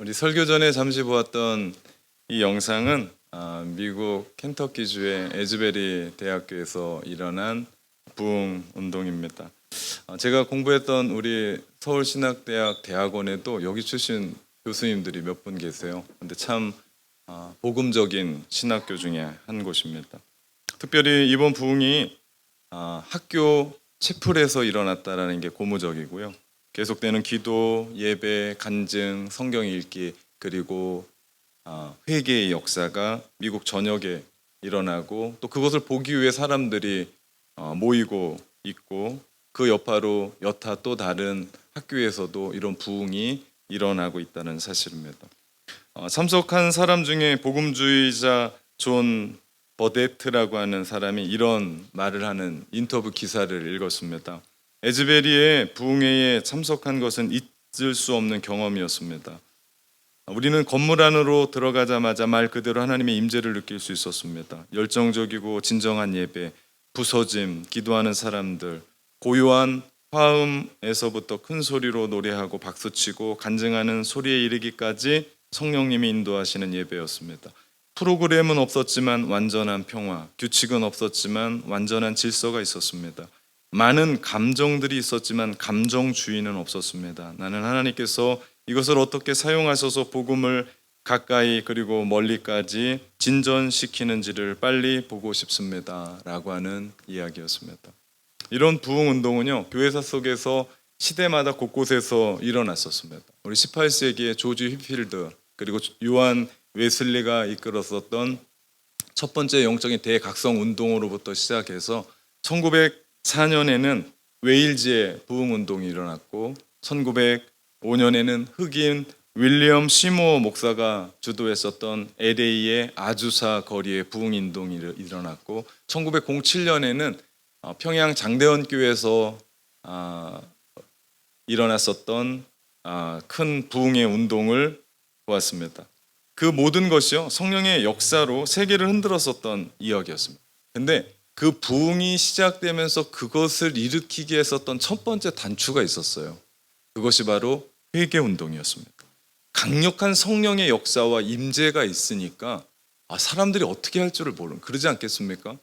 우리 설교 전에 잠시 보았던 이 영상은 미국 켄터키주의 에즈베리 대학교에서 일어난 부흥 운동입니다. 제가 공부했던 우리 서울신학대학 대학원에도 여기 출신 교수님들이 몇 분 계세요. 근데 참 복음적인 신학교 중에 한 곳입니다. 특별히 이번 부흥이 학교 채플에서 일어났다라는 게 고무적이고요. 계속되는 기도, 예배, 간증, 성경 읽기, 그리고 회개의 역사가 미국 전역에 일어나고 또 그것을 보기 위해 사람들이 모이고 있고 그 여파로 여타 또 다른 학교에서도 이런 부흥이 일어나고 있다는 사실입니다. 참석한 사람 중에 복음주의자 존 버데트라고 하는 사람이 이런 말을 하는 인터뷰 기사를 읽었습니다. 에즈베리의 부흥회에 참석한 것은 잊을 수 없는 경험이었습니다. 우리는 건물 안으로 들어가자마자 말 그대로 하나님의 임재를 느낄 수 있었습니다. 열정적이고 진정한 예배, 부서짐, 기도하는 사람들, 고요한 화음에서부터 큰 소리로 노래하고 박수치고 간증하는 소리에 이르기까지 성령님이 인도하시는 예배였습니다. 프로그램은 없었지만 완전한 평화, 규칙은 없었지만 완전한 질서가 있었습니다. 많은 감정들이 있었지만 감정주의는 없었습니다. 나는 하나님께서 이것을 어떻게 사용하셔서 복음을 가까이 그리고 멀리까지 진전시키는지를 빨리 보고 싶습니다 라고 하는 이야기였습니다. 이런 부흥운동은요, 교회사 속에서 시대마다 곳곳에서 일어났었습니다. 우리 18세기의 조지 휘필드 그리고 요한 웨슬리가 이끌었었던 첫 번째 영적인 대각성 운동으로부터 시작해서 1904년에는 웨일즈의 부흥운동이 일어났고 1905년에는 흑인 윌리엄 시모어 목사가 주도했었던 LA의 아주사 거리의 부흥운동이 일어났고 1907년에는 평양 장대원 교회에서 일어났었던 큰 부흥의 운동을 보았습니다. 그 모든 것이요 성령의 역사로 세계를 흔들었었던 이야기였습니다. 근데 그 부흥이 시작되면서 그것을 일으키게 했었던 첫 번째 단추가 있었어요. 그것이 바로 회개 운동이었습니다. 강력한 성령의 역사와 임재가 있으니까 사람들이 어떻게 할 줄을 모르는 그러지 않겠습니까?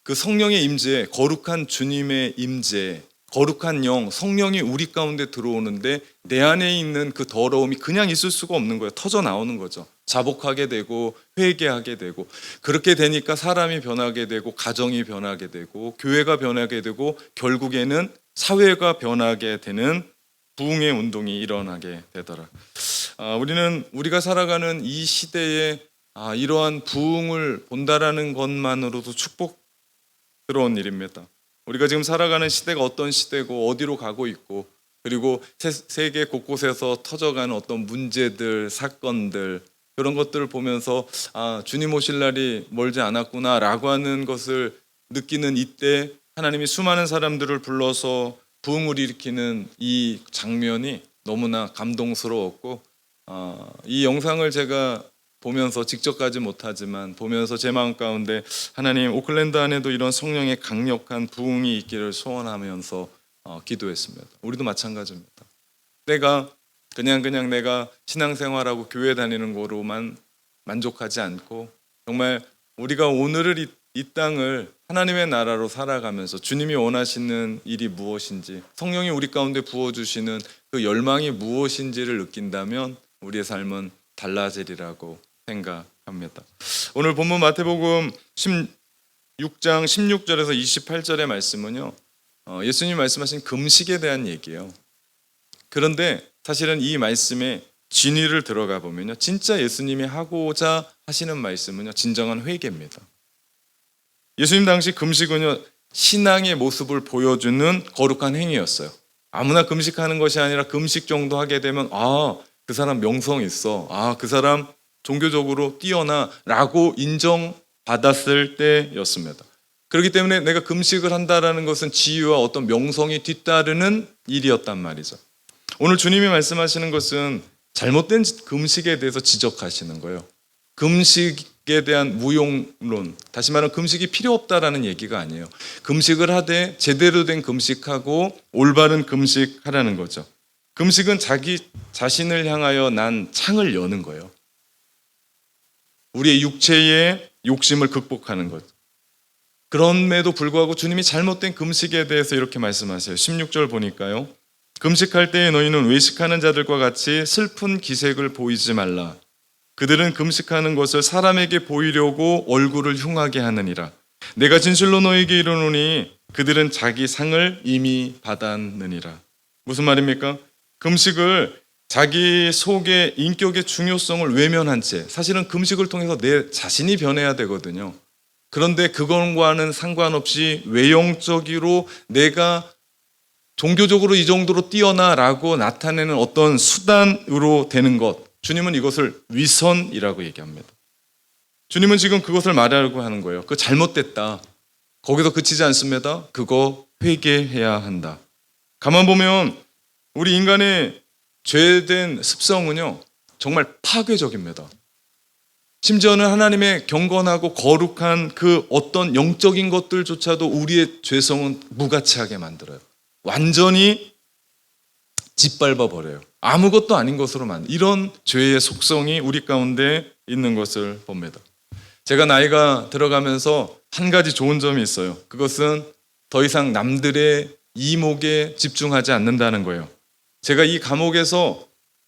그 성령의 임재, 거룩한 주님의 임재, 거룩한 영, 성령이 우리 가운데 들어오는데 내 안에 있는 그 더러움이 그냥 있을 수가 없는 거예요. 터져 나오는 거죠. 자복하게 되고 회개하게 되고 그렇게 되니까 사람이 변하게 되고 가정이 변하게 되고 교회가 변하게 되고 결국에는 사회가 변하게 되는 부흥의 운동이 일어나게 되더라. 우리가 살아가는 이 시대에 이러한 부흥을 본다라는 것만으로도 축복스러운 일입니다. 우리가 지금 살아가는 시대가 어떤 시대고 어디로 가고 있고 그리고 세계 곳곳에서 터져가는 어떤 문제들, 사건들 그런 것들을 보면서 주님 오실 날이 멀지 않았구나라고 하는 것을 느끼는 이때 하나님이 수많은 사람들을 불러서 부흥을 일으키는 이 장면이 너무나 감동스러웠고 이 영상을 제가 보면서 직접 가지 못하지만 보면서 제 마음 가운데 하나님 오클랜드 안에도 이런 성령의 강력한 부흥이 있기를 소원하면서 기도했습니다. 우리도 마찬가지입니다. 그냥 내가 신앙생활하고 교회 다니는 거로만 만족하지 않고 정말 우리가 오늘을 이 땅을 하나님의 나라로 살아가면서 주님이 원하시는 일이 무엇인지 성령이 우리 가운데 부어주시는 그 열망이 무엇인지를 느낀다면 우리의 삶은 달라지리라고 생각합니다. 오늘 본문 마태복음 16장 16절에서 28절의 말씀은요 예수님이 말씀하신 금식에 대한 얘기예요. 그런데 사실은 이 말씀의 진위를 들어가 보면요 진짜 예수님이 하고자 하시는 말씀은요 진정한 회개입니다. 예수님 당시 금식은요 신앙의 모습을 보여주는 거룩한 행위였어요. 아무나 금식하는 것이 아니라 금식 정도 하게 되면 그 사람 명성 있어, 그 사람 종교적으로 뛰어나 라고 인정받았을 때였습니다. 그렇기 때문에 내가 금식을 한다는 것은 지위와 어떤 명성이 뒤따르는 일이었단 말이죠. 오늘 주님이 말씀하시는 것은 잘못된 금식에 대해서 지적하시는 거예요. 금식에 대한 무용론, 다시 말하면 금식이 필요 없다라는 얘기가 아니에요. 금식을 하되 제대로 된 금식하고 올바른 금식하라는 거죠. 금식은 자기 자신을 향하여 난 창을 여는 거예요. 우리의 육체의 욕심을 극복하는 것. 그럼에도 불구하고 주님이 잘못된 금식에 대해서 이렇게 말씀하세요. 16절 보니까요. 금식할 때에 너희는 외식하는 자들과 같이 슬픈 기색을 보이지 말라. 그들은 금식하는 것을 사람에게 보이려고 얼굴을 흉하게 하느니라. 내가 진실로 너희에게 이르노니 그들은 자기 상을 이미 받았느니라. 무슨 말입니까? 금식을 자기 속의 인격의 중요성을 외면한 채, 사실은 금식을 통해서 내 자신이 변해야 되거든요. 그런데 그것과는 상관없이 외형적으로 내가 종교적으로 이 정도로 뛰어나라고 나타내는 어떤 수단으로 되는 것, 주님은 이것을 위선이라고 얘기합니다. 주님은 지금 그것을 말하려고 하는 거예요. 그거 잘못됐다. 거기서 그치지 않습니다. 그거 회개해야 한다. 가만 보면 우리 인간의 죄된 습성은요, 정말 파괴적입니다. 심지어는 하나님의 경건하고 거룩한 그 어떤 영적인 것들조차도 우리의 죄성은 무가치하게 만들어요. 완전히 짓밟아 버려요. 아무것도 아닌 것으로 만들어요. 이런 죄의 속성이 우리 가운데 있는 것을 봅니다. 제가 나이가 들어가면서 한 가지 좋은 점이 있어요. 그것은 더 이상 남들의 이목에 집중하지 않는다는 거예요. 제가 이 감옥에서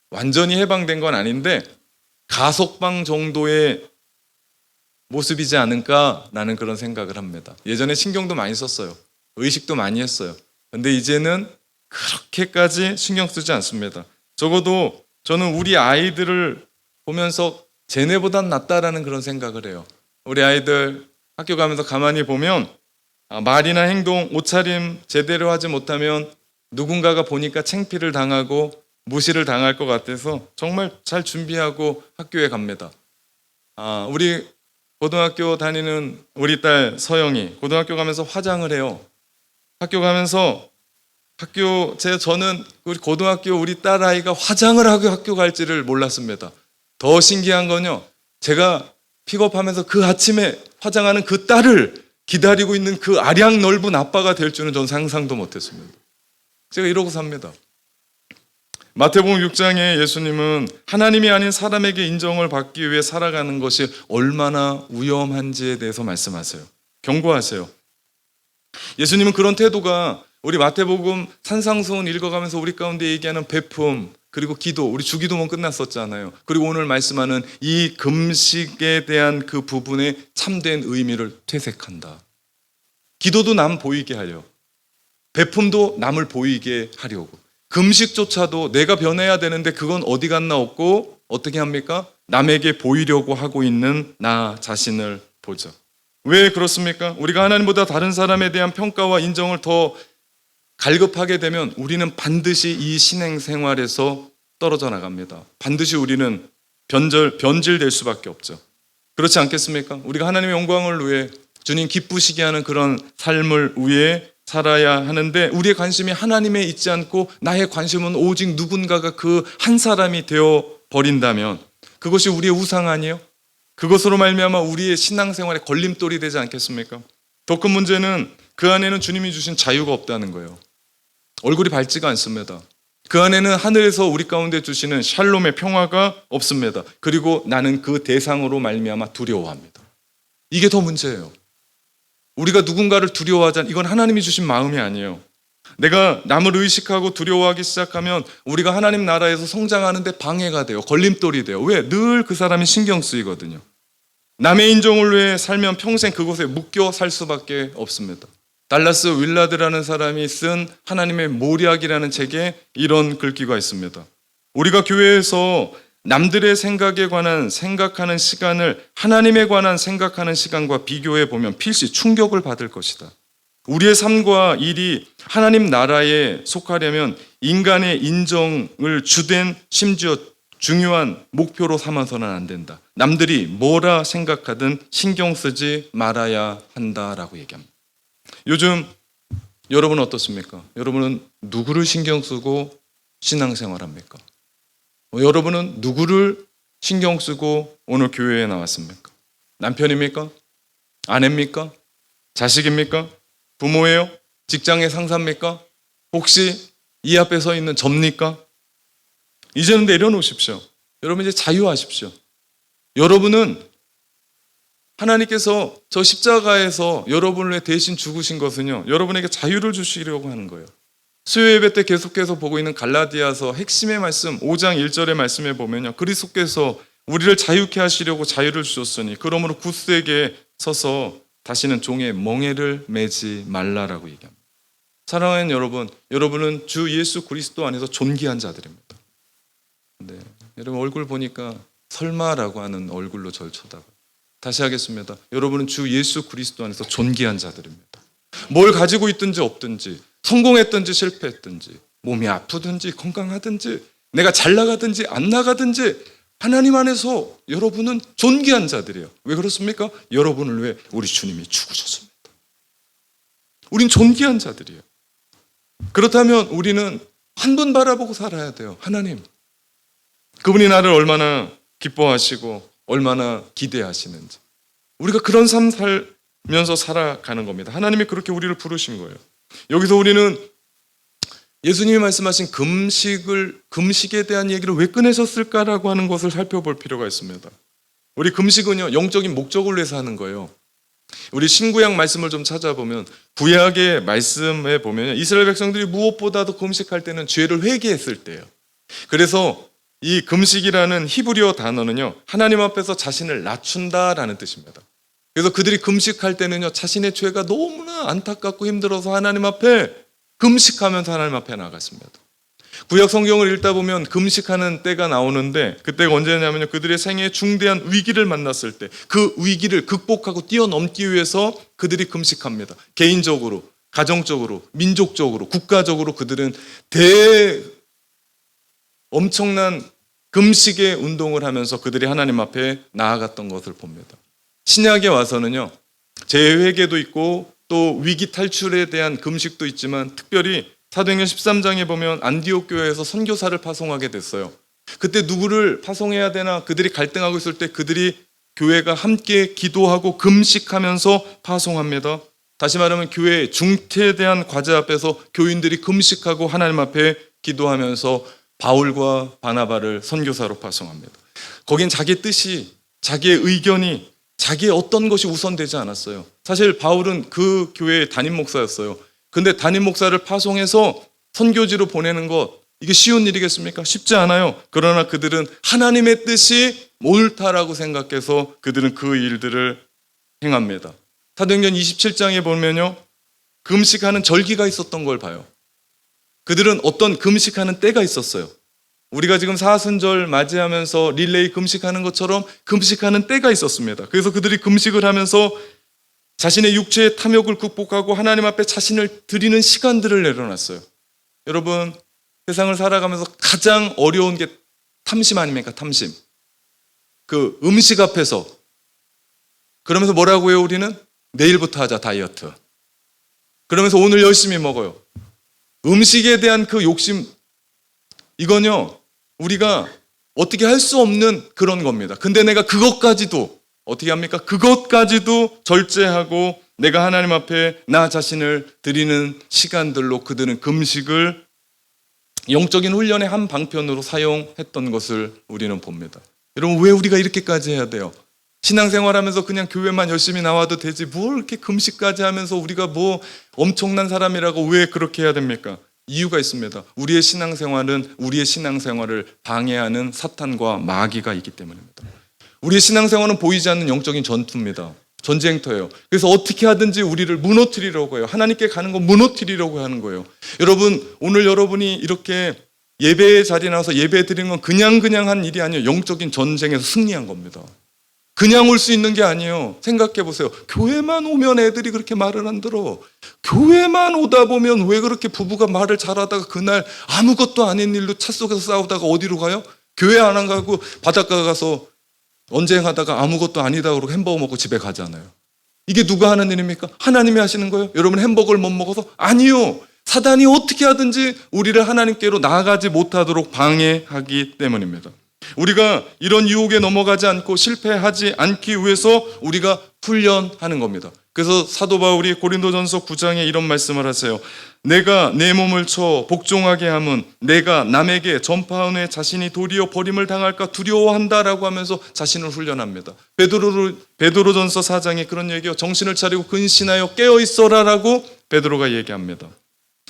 완전히 해방된 건 아닌데 가석방 정도의 모습이지 않을까 라는 그런 생각을 합니다. 예전에 신경도 많이 썼어요. 의식도 많이 했어요. 근데 이제는 그렇게까지 신경 쓰지 않습니다. 적어도 저는 우리 아이들을 보면서 쟤네보단 낫다라는 그런 생각을 해요. 우리 아이들 학교 가면서 가만히 보면 말이나 행동, 옷차림 제대로 하지 못하면 누군가가 보니까 창피를 당하고 무시를 당할 것 같아서 정말 잘 준비하고 학교에 갑니다. 우리 고등학교 다니는 우리 딸 서영이 고등학교 가면서 화장을 해요. 학교 가면서 저는 우리 고등학교 우리 딸 아이가 화장을 하고 학교 갈지를 몰랐습니다. 더 신기한 건요, 제가 픽업하면서 그 아침에 화장하는 그 딸을 기다리고 있는 그 아량 넓은 아빠가 될 줄은 전 상상도 못했습니다. 제가 이러고 삽니다. 마태복음 6장에 예수님은 하나님이 아닌 사람에게 인정을 받기 위해 살아가는 것이 얼마나 위험한지에 대해서 말씀하세요. 경고하세요. 예수님은 그런 태도가 우리 마태복음 산상수훈 읽어가면서 우리 가운데 얘기하는 베품, 그리고 기도, 우리 주기도문 끝났었잖아요. 그리고 오늘 말씀하는 이 금식에 대한 그 부분의 참된 의미를 퇴색한다. 기도도 남 보이게 하려, 베품도 남을 보이게 하려고, 금식조차도 내가 변해야 되는데 그건 어디 갔나 없고 어떻게 합니까? 남에게 보이려고 하고 있는 나 자신을 보죠. 왜 그렇습니까? 우리가 하나님보다 다른 사람에 대한 평가와 인정을 더 갈급하게 되면 우리는 반드시 이 신앙생활에서 떨어져 나갑니다. 반드시 우리는 변질될 수밖에 없죠. 그렇지 않겠습니까? 우리가 하나님의 영광을 위해 주님 기쁘시게 하는 그런 삶을 위해 살아야 하는데 우리의 관심이 하나님에 있지 않고 나의 관심은 오직 누군가가 그 한 사람이 되어 버린다면 그것이 우리의 우상 아니에요? 그것으로 말미암아 우리의 신앙생활에 걸림돌이 되지 않겠습니까? 더 큰 문제는 그 안에는 주님이 주신 자유가 없다는 거예요. 얼굴이 밝지가 않습니다. 그 안에는 하늘에서 우리 가운데 주시는 샬롬의 평화가 없습니다. 그리고 나는 그 대상으로 말미암아 두려워합니다. 이게 더 문제예요. 우리가 누군가를 두려워하지 이건 하나님이 주신 마음이 아니에요. 내가 남을 의식하고 두려워하기 시작하면 우리가 하나님 나라에서 성장하는데 방해가 돼요. 걸림돌이 돼요. 왜? 늘 그 사람이 신경 쓰이거든요. 남의 인정을 위해 살면 평생 그곳에 묶여 살 수밖에 없습니다. 달라스 윌라드라는 사람이 쓴 하나님의 모략이라는 책에 이런 글귀가 있습니다. 우리가 교회에서 남들의 생각에 관한 생각하는 시간을 하나님에 관한 생각하는 시간과 비교해 보면 필시 충격을 받을 것이다. 우리의 삶과 일이 하나님 나라에 속하려면 인간의 인정을 주된 심지어 중요한 목표로 삼아서는 안 된다. 남들이 뭐라 생각하든 신경 쓰지 말아야 한다라고 얘기합니다. 요즘 여러분은 어떻습니까? 여러분은 누구를 신경 쓰고 신앙생활합니까? 여러분은 누구를 신경 쓰고 오늘 교회에 나왔습니까? 남편입니까? 아내입니까? 자식입니까? 부모예요? 직장의 상사입니까? 혹시 이 앞에 서 있는 접니까? 이제는 내려놓으십시오. 여러분 이제 자유하십시오. 여러분은 하나님께서 저 십자가에서 여러분을 위해 대신 죽으신 것은요, 여러분에게 자유를 주시려고 하는 거예요. 수요 예배 때 계속해서 보고 있는 갈라디아서 핵심의 말씀 5장 1절의 말씀에 보면요, 그리스도께서 우리를 자유케 하시려고 자유를 주셨으니 그러므로 굳세게 서서 다시는 종의 멍에를 매지 말라라고 얘기합니다. 사랑하는 여러분, 여러분은 주 예수 그리스도 안에서 존귀한 자들입니다. 네, 여러분 얼굴 보니까 설마라고 하는 얼굴로 절 쳐다봐요. 다시 하겠습니다. 여러분은 주 예수 그리스도 안에서 존귀한 자들입니다. 뭘 가지고 있든지 없든지, 성공했든지 실패했든지, 몸이 아프든지 건강하든지, 내가 잘 나가든지 안 나가든지 하나님 안에서 여러분은 존귀한 자들이에요. 왜 그렇습니까? 여러분을 위해 우리 주님이 죽으셨습니다. 우린 존귀한 자들이에요. 그렇다면 우리는 한 분 바라보고 살아야 돼요. 하나님. 그분이 나를 얼마나 기뻐하시고 얼마나 기대하시는지. 우리가 그런 삶 살면서 살아가는 겁니다. 하나님이 그렇게 우리를 부르신 거예요. 여기서 우리는 예수님이 말씀하신 금식에 대한 얘기를 왜 꺼내셨을까라고 하는 것을 살펴볼 필요가 있습니다. 우리 금식은요, 영적인 목적을 위해서 하는 거예요. 우리 신구약 말씀을 좀 찾아보면, 구약의 말씀에 보면 이스라엘 백성들이 무엇보다도 금식할 때는 죄를 회개했을 때예요. 그래서 이 금식이라는 히브리어 단어는요, 하나님 앞에서 자신을 낮춘다라는 뜻입니다. 그래서 그들이 금식할 때는요, 자신의 죄가 너무나 안타깝고 힘들어서 하나님 앞에 금식하면서 하나님 앞에 나갔습니다. 구약 성경을 읽다 보면 금식하는 때가 나오는데, 그때가 언제냐면요, 그들의 생애에 중대한 위기를 만났을 때 그 위기를 극복하고 뛰어넘기 위해서 그들이 금식합니다. 개인적으로, 가정적으로, 민족적으로, 국가적으로 그들은 엄청난 금식의 운동을 하면서 그들이 하나님 앞에 나아갔던 것을 봅니다. 신약에 와서는요, 재회개도 있고 또 위기 탈출에 대한 금식도 있지만, 특별히 사도행전 13장에 보면 안디옥 교회에서 선교사를 파송하게 됐어요. 그때 누구를 파송해야 되나 그들이 갈등하고 있을 때 그들이 교회가 함께 기도하고 금식하면서 파송합니다. 다시 말하면 교회의 중태대한 과제 앞에서 교인들이 금식하고 하나님 앞에 기도하면서 바울과 바나바를 선교사로 파송합니다. 거긴 자기 뜻이, 자기의 의견이, 자기의 어떤 것이 우선되지 않았어요. 사실 바울은 그 교회의 담임 목사였어요. 근데 담임 목사를 파송해서 선교지로 보내는 것, 이게 쉬운 일이겠습니까? 쉽지 않아요. 그러나 그들은 하나님의 뜻이 옳다라고 생각해서 그들은 그 일들을 행합니다. 사도행전 27장에 보면요, 금식하는 절기가 있었던 걸 봐요. 그들은 어떤 금식하는 때가 있었어요. 우리가 지금 사순절 맞이하면서 릴레이 금식하는 것처럼 금식하는 때가 있었습니다. 그래서 그들이 금식을 하면서 자신의 육체의 탐욕을 극복하고 하나님 앞에 자신을 드리는 시간들을 내려놨어요. 여러분, 세상을 살아가면서 가장 어려운 게 탐심 아닙니까? 탐심. 그 음식 앞에서, 그러면서 뭐라고 해요? 우리는 내일부터 하자, 다이어트. 그러면서 오늘 열심히 먹어요. 음식에 대한 그 욕심, 이건요, 우리가 어떻게 할 수 없는 그런 겁니다. 근데 내가 그것까지도 어떻게 합니까? 그것까지도 절제하고 내가 하나님 앞에 나 자신을 드리는 시간들로 그들은 금식을 영적인 훈련의 한 방편으로 사용했던 것을 우리는 봅니다. 여러분, 왜 우리가 이렇게까지 해야 돼요? 신앙생활하면서 그냥 교회만 열심히 나와도 되지 뭘 이렇게 금식까지 하면서 우리가 뭐 엄청난 사람이라고 왜 그렇게 해야 됩니까? 이유가 있습니다. 우리의 신앙생활은 우리의 신앙생활을 방해하는 사탄과 마귀가 있기 때문입니다. 우리의 신앙생활은 보이지 않는 영적인 전투입니다. 전쟁터예요. 그래서 어떻게 하든지 우리를 무너뜨리려고 해요. 하나님께 가는 거 무너뜨리려고 하는 거예요. 여러분, 오늘 여러분이 이렇게 예배의 자리에 나와서 예배 드리는 건 그냥 한 일이 아니에요. 영적인 전쟁에서 승리한 겁니다. 그냥 올 수 있는 게 아니에요. 생각해 보세요. 교회만 오면 애들이 그렇게 말을 안 들어. 교회만 오다 보면 왜 그렇게 부부가 말을 잘하다가 그날 아무것도 아닌 일로 차 속에서 싸우다가 어디로 가요? 교회 안 가고 바닷가 가서 언쟁하다가 아무것도 아니다 그러고 햄버거 먹고 집에 가잖아요. 이게 누가 하는 일입니까? 하나님이 하시는 거예요? 여러분 햄버거를 못 먹어서? 아니요. 사단이 어떻게 하든지 우리를 하나님께로 나아가지 못하도록 방해하기 때문입니다. 우리가 이런 유혹에 넘어가지 않고 실패하지 않기 위해서 우리가 훈련하는 겁니다. 그래서 사도 바울이 고린도전서 9장에 이런 말씀을 하세요. 내가 내 몸을 쳐 복종하게 함은 내가 남에게 전파하는 자신이 도리어 버림을 당할까 두려워한다라고 하면서 자신을 훈련합니다. 베드로전서 4장에 그런 얘기요. 정신을 차리고 근신하여 깨어 있어라라고 베드로가 얘기합니다.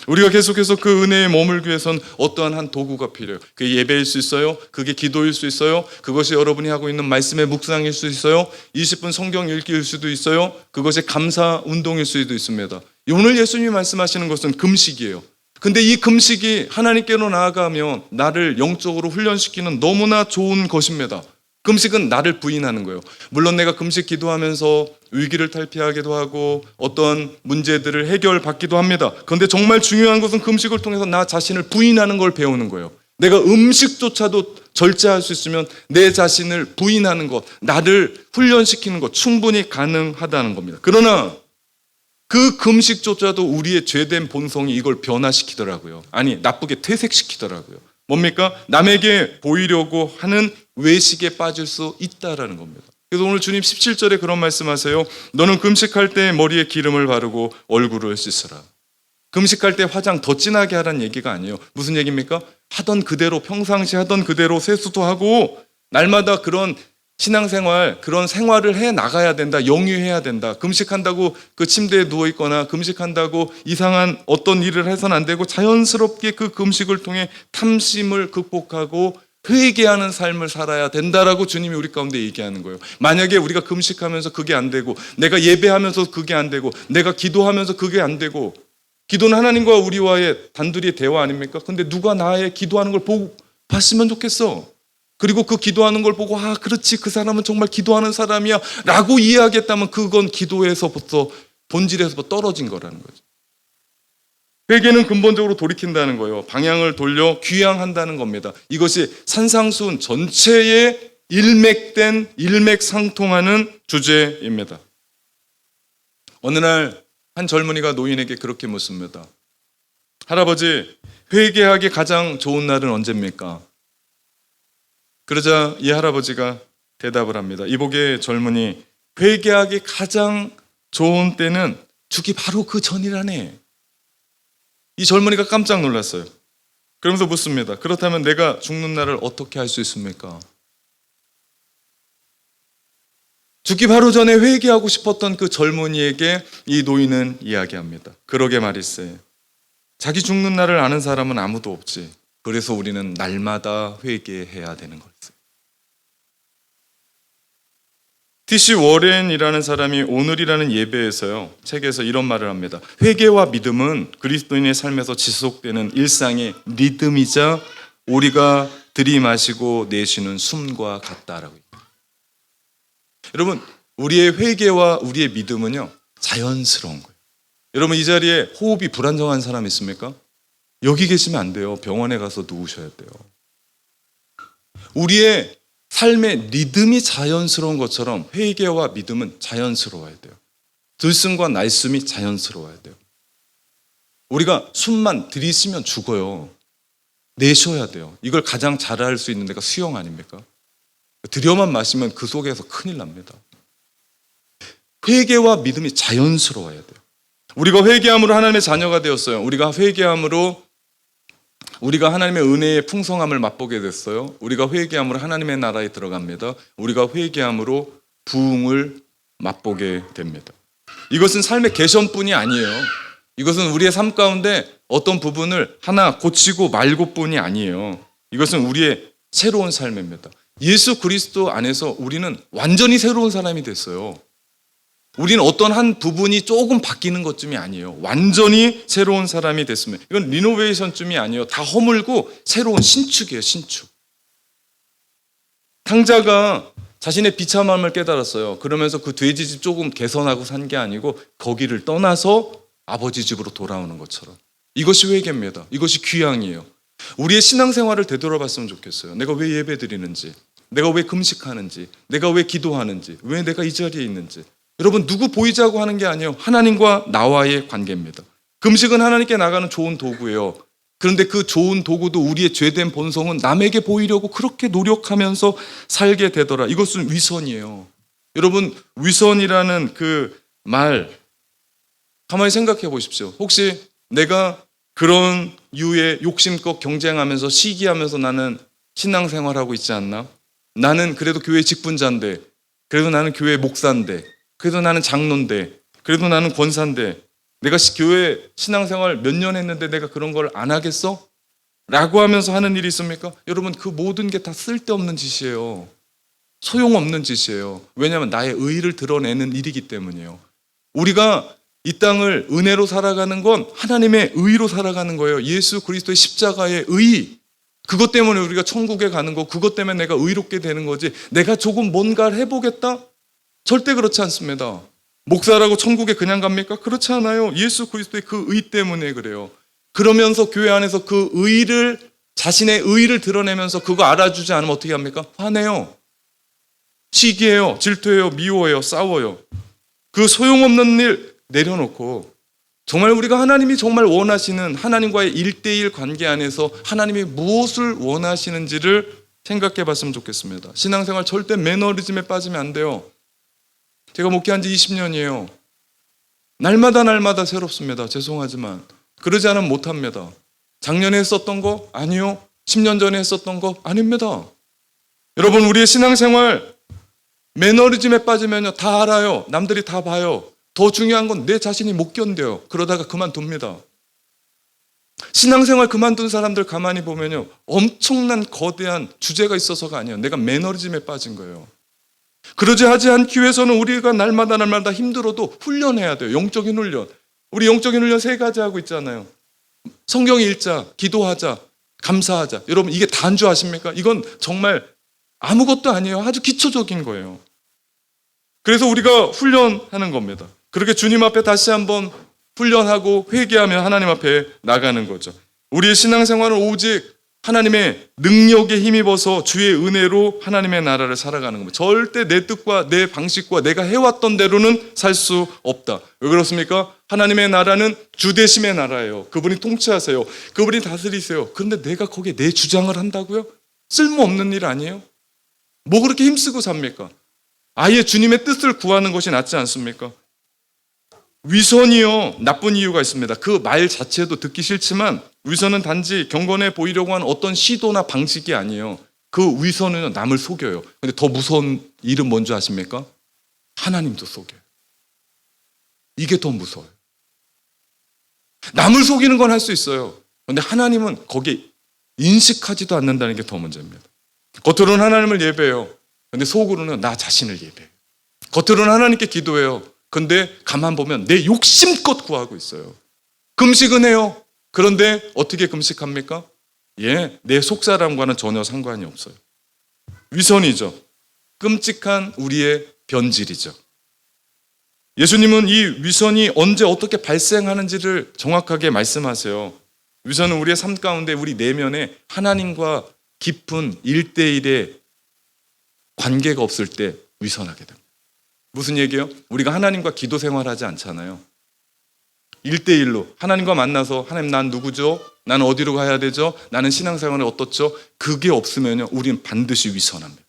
우리가 계속해서 그 은혜에 머물기 위해선 어떠한 한 도구가 필요해요. 그게 예배일 수 있어요. 그게 기도일 수 있어요. 그것이 여러분이 하고 있는 말씀의 묵상일 수 있어요. 20분 성경 읽기일 수도 있어요. 그것이 감사 운동일 수도 있습니다. 오늘 예수님이 말씀하시는 것은 금식이에요. 근데 이 금식이 하나님께로 나아가면 나를 영적으로 훈련시키는 너무나 좋은 것입니다. 금식은 나를 부인하는 거예요. 물론 내가 금식 기도하면서 위기를 탈피하기도 하고 어떤 문제들을 해결받기도 합니다. 그런데 정말 중요한 것은 금식을 통해서 나 자신을 부인하는 걸 배우는 거예요. 내가 음식조차도 절제할 수 있으면 내 자신을 부인하는 것, 나를 훈련시키는 것 충분히 가능하다는 겁니다. 그러나 그 금식조차도 우리의 죄된 본성이 이걸 변화시키더라고요. 아니, 나쁘게 퇴색시키더라고요. 뭡니까? 남에게 보이려고 하는 외식에 빠질 수 있다라는 겁니다. 그래서 오늘 주님 17절에 그런 말씀하세요. 너는 금식할 때 머리에 기름을 바르고 얼굴을 씻으라. 금식할 때 화장 더 진하게 하라는 얘기가 아니에요. 무슨 얘기입니까? 하던 그대로 평상시 하던 그대로 세수도 하고 날마다 그런 신앙생활, 그런 생활을 해 나가야 된다. 영위해야 된다. 금식한다고 그 침대에 누워있거나 금식한다고 이상한 어떤 일을 해서는 안 되고 자연스럽게 그 금식을 통해 탐심을 극복하고 회개하는 삶을 살아야 된다라고 주님이 우리 가운데 얘기하는 거예요. 만약에 우리가 금식하면서 그게 안 되고 내가 예배하면서 그게 안 되고 내가 기도하면서 그게 안 되고 기도는 하나님과 우리와의 단둘이 대화 아닙니까? 근데 누가 나의 기도하는 걸 보고 봤으면 좋겠어. 그리고 그 기도하는 걸 보고 아 그렇지 그 사람은 정말 기도하는 사람이야 라고 이해하겠다면 그건 기도에서부터 본질에서부터 떨어진 거라는 거죠. 회개는 근본적으로 돌이킨다는 거예요. 방향을 돌려 귀향한다는 겁니다. 이것이 산상수훈 전체에 일맥상통하는 주제입니다. 어느 날 한 젊은이가 노인에게 그렇게 묻습니다. 할아버지, 회개하기 가장 좋은 날은 언제입니까? 그러자 이 할아버지가 대답을 합니다. 이복의 젊은이, 회개하기 가장 좋은 때는 죽기 바로 그 전이라네. 이 젊은이가 깜짝 놀랐어요. 그러면서 묻습니다. 그렇다면 내가 죽는 날을 어떻게 할 수 있습니까? 죽기 바로 전에 회개하고 싶었던 그 젊은이에게 이 노인은 이야기합니다. 그러게 말일세. 자기 죽는 날을 아는 사람은 아무도 없지. 그래서 우리는 날마다 회개해야 되는 거지. T.C. 워렌이라는 사람이 오늘이라는 예배에서요, 책에서 이런 말을 합니다. 회개와 믿음은 그리스도인의 삶에서 지속되는 일상의 리듬이자 우리가 들이마시고 내쉬는 숨과 같다라고 얘기합니다. 여러분, 우리의 회개와 우리의 믿음은요, 자연스러운 거예요. 여러분, 이 자리에 호흡이 불안정한 사람 있습니까? 여기 계시면 안 돼요. 병원에 가서 누우셔야 돼요. 우리의 삶의 리듬이 자연스러운 것처럼 회개와 믿음은 자연스러워야 돼요. 들숨과 날숨이 자연스러워야 돼요. 우리가 숨만 들이쉬면 죽어요. 내쉬어야 돼요. 이걸 가장 잘할 수 있는 데가 수영 아닙니까? 들여만 마시면 그 속에서 큰일 납니다. 회개와 믿음이 자연스러워야 돼요. 우리가 회개함으로 하나님의 자녀가 되었어요. 우리가 회개함으로 우리가 하나님의 은혜의 풍성함을 맛보게 됐어요. 우리가 회개함으로 하나님의 나라에 들어갑니다. 우리가 회개함으로 부흥을 맛보게 됩니다. 이것은 삶의 개선뿐이 아니에요. 이것은 우리의 삶 가운데 어떤 부분을 하나 고치고 말고뿐이 아니에요. 이것은 우리의 새로운 삶입니다. 예수 그리스도 안에서 우리는 완전히 새로운 사람이 됐어요. 우리는 어떤 한 부분이 조금 바뀌는 것쯤이 아니에요. 완전히 새로운 사람이 됐습니다. 이건 리노베이션쯤이 아니에요. 다 허물고 새로운 신축이에요. 신축. 탕자가 자신의 비참함을 깨달았어요. 그러면서 그 돼지 집 조금 개선하고 산 게 아니고 거기를 떠나서 아버지 집으로 돌아오는 것처럼. 이것이 회개입니다. 이것이 귀향이에요. 우리의 신앙생활을 되돌아봤으면 좋겠어요. 내가 왜 예배 드리는지, 내가 왜 금식하는지, 내가 왜 기도하는지, 왜 내가 이 자리에 있는지. 여러분, 누구 보이자고 하는 게 아니에요. 하나님과 나와의 관계입니다. 금식은 하나님께 나가는 좋은 도구예요. 그런데 그 좋은 도구도 우리의 죄된 본성은 남에게 보이려고 그렇게 노력하면서 살게 되더라. 이것은 위선이에요. 여러분, 위선이라는 그 말, 가만히 생각해 보십시오. 혹시 내가 그런 유의 욕심껏 경쟁하면서 시기하면서 나는 신앙생활하고 있지 않나? 나는 그래도 교회 직분자인데, 그래도 나는 교회 목사인데, 그래도 나는 장로인데, 그래도 나는 권사인데, 내가 교회 신앙생활 몇 년 했는데 내가 그런 걸 안 하겠어? 라고 하면서 하는 일이 있습니까? 여러분, 그 모든 게 다 쓸데없는 짓이에요. 소용없는 짓이에요. 왜냐하면 나의 의의를 드러내는 일이기 때문이에요. 우리가 이 땅을 은혜로 살아가는 건 하나님의 의의로 살아가는 거예요. 예수 그리스도의 십자가의 의의. 그것 때문에 우리가 천국에 가는 거, 그것 때문에 내가 의롭게 되는 거지, 내가 조금 뭔가를 해보겠다? 절대 그렇지 않습니다. 목사라고 천국에 그냥 갑니까? 그렇지 않아요. 예수 그리스도의 그 의 때문에 그래요. 그러면서 교회 안에서 그 의의를, 자신의 의의를 드러내면서 그거 알아주지 않으면 어떻게 합니까? 화내요. 시기해요. 질투해요. 미워해요. 싸워요. 그 소용없는 일 내려놓고 정말 우리가 하나님이 정말 원하시는 하나님과의 1대1 관계 안에서 하나님이 무엇을 원하시는지를 생각해 봤으면 좋겠습니다. 신앙생활 절대 매너리즘에 빠지면 안 돼요. 제가 목회한 지 20년이에요. 날마다 새롭습니다. 죄송하지만 그러지 않으면 못합니다. 작년에 했었던 거? 아니요. 10년 전에 했었던 거? 아닙니다. 여러분, 우리의 신앙생활 매너리즘에 빠지면요, 다 알아요. 남들이 다 봐요. 더 중요한 건 내 자신이 못 견뎌요. 그러다가 그만둡니다. 신앙생활 그만둔 사람들 가만히 보면요, 엄청난 거대한 주제가 있어서가 아니에요. 내가 매너리즘에 빠진 거예요. 그러지 하지 않기 위해서는 우리가 날마다 힘들어도 훈련해야 돼요. 영적인 훈련. 우리 영적인 훈련 3가지 하고 있잖아요. 성경 읽자, 기도하자, 감사하자. 여러분, 이게 다인 줄 아십니까? 이건 정말 아무것도 아니에요. 아주 기초적인 거예요. 그래서 우리가 훈련하는 겁니다. 그렇게 주님 앞에 다시 한번 훈련하고 회개하며 하나님 앞에 나가는 거죠. 우리의 신앙생활은 오직 하나님의 능력에 힘입어서 주의 은혜로 하나님의 나라를 살아가는 겁니다. 절대 내 뜻과 내 방식과 내가 해왔던 대로는 살 수 없다. 왜 그렇습니까? 하나님의 나라는 주대심의 나라예요. 그분이 통치하세요. 그분이 다스리세요. 그런데 내가 거기에 내 주장을 한다고요? 쓸모없는 일 아니에요? 뭐 그렇게 힘쓰고 삽니까? 아예 주님의 뜻을 구하는 것이 낫지 않습니까? 위선이요, 나쁜 이유가 있습니다. 그 말 자체도 듣기 싫지만 위선은 단지 경건해 보이려고 하는 어떤 시도나 방식이 아니에요. 그 위선은 남을 속여요. 근데 더 무서운 일은 뭔지 아십니까? 하나님도 속여요. 이게 더 무서워요. 남을 속이는 건 할 수 있어요. 그런데 하나님은 거기에 인식하지도 않는다는 게 더 문제입니다. 겉으로는 하나님을 예배해요. 그런데 속으로는 나 자신을 예배해요. 겉으로는 하나님께 기도해요. 근데 가만 보면 내 욕심껏 구하고 있어요. 금식은 해요. 그런데 어떻게 금식합니까? 내 속사람과는 전혀 상관이 없어요. 위선이죠. 끔찍한 우리의 변질이죠. 예수님은 이 위선이 언제 어떻게 발생하는지를 정확하게 말씀하세요. 위선은 우리의 삶 가운데 우리 내면에 하나님과 깊은 1대1의 관계가 없을 때 위선하게 됩니다. 무슨 얘기예요? 우리가 하나님과 기도 생활하지 않잖아요. 1대1로 하나님과 만나서 하나님 난 누구죠? 나는 어디로 가야 되죠? 나는 신앙생활이 어떻죠? 그게 없으면요, 우리는 반드시 위선합니다.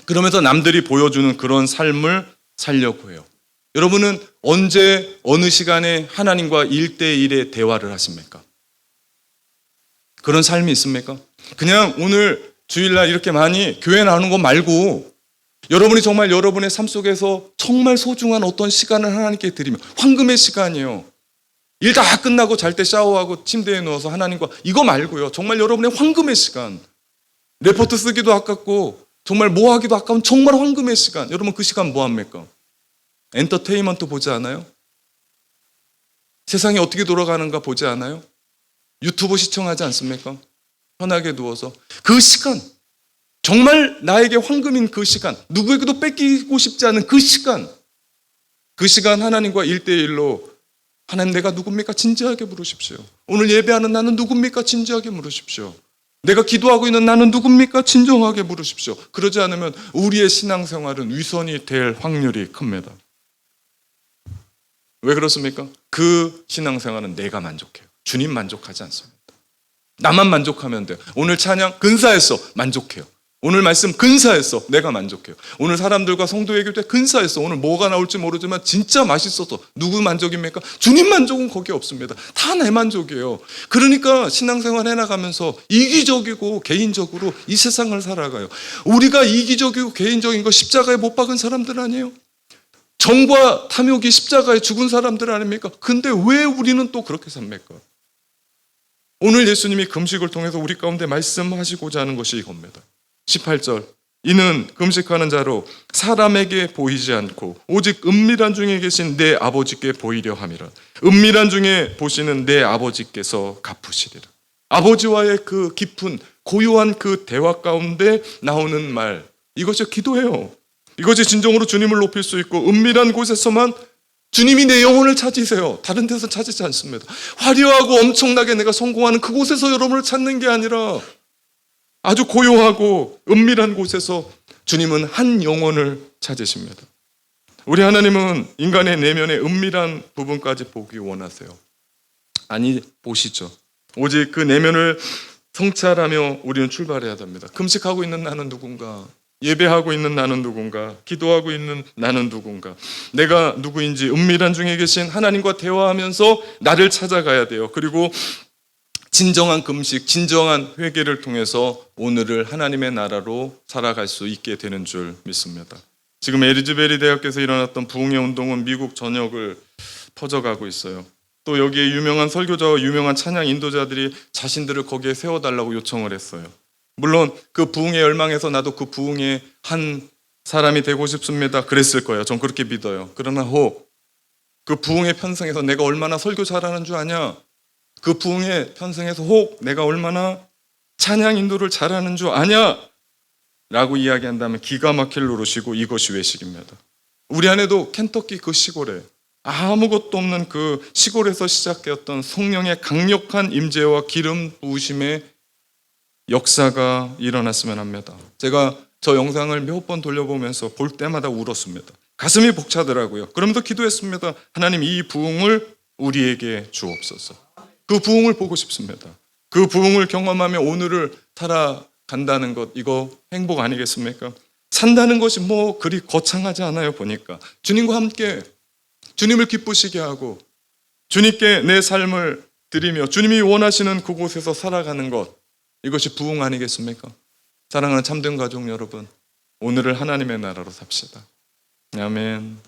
그러면서 남들이 보여주는 그런 삶을 살려고 해요. 여러분은 언제 어느 시간에 하나님과 1대1의 대화를 하십니까? 그런 삶이 있습니까? 그냥 오늘 주일날 이렇게 많이 교회 나오는 거 말고 여러분이 정말 여러분의 삶 속에서 정말 소중한 어떤 시간을 하나님께 드리면, 황금의 시간이에요. 일 다 끝나고 잘 때 샤워하고 침대에 누워서 하나님과, 이거 말고요, 정말 여러분의 황금의 시간, 레포트 쓰기도 아깝고 정말 뭐 하기도 아까운 정말 황금의 시간. 여러분 그 시간 뭐 합니까? 엔터테인먼트 보지 않아요? 세상이 어떻게 돌아가는가 보지 않아요? 유튜브 시청하지 않습니까? 편하게 누워서 그 시간, 정말 나에게 황금인 그 시간, 누구에게도 뺏기고 싶지 않은 그 시간, 그 시간 하나님과 1대1로, 하나님 내가 누굽니까? 진지하게 물으십시오. 오늘 예배하는 나는 누굽니까? 진지하게 물으십시오. 내가 기도하고 있는 나는 누굽니까? 진정하게 물으십시오. 그러지 않으면 우리의 신앙생활은 위선이 될 확률이 큽니다. 왜 그렇습니까? 그 신앙생활은 내가 만족해요. 주님 만족하지 않습니다. 나만 만족하면 돼요. 오늘 찬양 근사했어. 만족해요. 오늘 말씀 근사했어. 내가 만족해요. 오늘 사람들과 성도 얘기할 때 근사했어. 오늘 뭐가 나올지 모르지만 진짜 맛있어서. 누구 만족입니까? 주님 만족은 거기에 없습니다. 다 내 만족이에요. 그러니까 신앙생활 해나가면서 이기적이고 개인적으로 이 세상을 살아가요. 우리가 이기적이고 개인적인 거 십자가에 못 박은 사람들 아니에요? 정과 탐욕이 십자가에 죽은 사람들 아닙니까? 근데 왜 우리는 또 그렇게 삽니까? 오늘 예수님이 금식을 통해서 우리 가운데 말씀하시고자 하는 것이 이겁니다. 18절, 이는 금식하는 자로 사람에게 보이지 않고 오직 은밀한 중에 계신 내 아버지께 보이려 함이라. 은밀한 중에 보시는 내 아버지께서 갚으시리라. 아버지와의 그 깊은 고요한 그 대화 가운데 나오는 말, 이것이 기도예요. 이것이 진정으로 주님을 높일 수 있고 은밀한 곳에서만 주님이 내 영혼을 찾으세요. 다른 데서 찾지 않습니다. 화려하고 엄청나게 내가 성공하는 그곳에서 여러분을 찾는 게 아니라 아주 고요하고 은밀한 곳에서 주님은 한 영혼을 찾으십니다. 우리 하나님은 인간의 내면의 은밀한 부분까지 보기 원하세요. 아니, 보시죠. 오직 그 내면을 성찰하며 우리는 출발해야 됩니다. 금식하고 있는 나는 누군가? 예배하고 있는 나는 누군가? 기도하고 있는 나는 누군가? 내가 누구인지 은밀한 중에 계신 하나님과 대화하면서 나를 찾아가야 돼요. 그리고 진정한 금식, 진정한 회개를 통해서 오늘을 하나님의 나라로 살아갈 수 있게 되는 줄 믿습니다. 지금 에리즈베리 대학교에서 일어났던 부흥의 운동은 미국 전역을 퍼져가고 있어요. 또 여기에 유명한 설교자와 유명한 찬양 인도자들이 자신들을 거기에 세워달라고 요청을 했어요. 물론 그 부흥에 열망해서 나도 그 부흥의 한 사람이 되고 싶습니다. 그랬을 거예요. 전 그렇게 믿어요. 그러나 혹 그 부흥의 편성에서 내가 얼마나 설교 잘하는 줄 아냐? 그 부흥의 편성에서 혹 내가 얼마나 찬양 인도를 잘하는 줄 아냐? 라고 이야기한다면 기가 막힐 노릇이고 이것이 외식입니다. 우리 안에도 켄터키 그 시골에 아무것도 없는 그 시골에서 시작되었던 성령의 강력한 임재와 기름 부으심의 역사가 일어났으면 합니다. 제가 저 영상을 몇 번 돌려보면서 볼 때마다 울었습니다. 가슴이 벅차더라고요. 그러면서 기도했습니다. 하나님, 이 부흥을 우리에게 주옵소서. 그 부흥을 보고 싶습니다. 그 부흥을 경험하며 오늘을 살아간다는 것, 이거 행복 아니겠습니까? 산다는 것이 뭐 그리 거창하지 않아요. 보니까 주님과 함께 주님을 기쁘시게 하고 주님께 내 삶을 드리며 주님이 원하시는 그곳에서 살아가는 것, 이것이 부흥 아니겠습니까? 사랑하는 참된 가족 여러분, 오늘을 하나님의 나라로 삽시다. 아멘.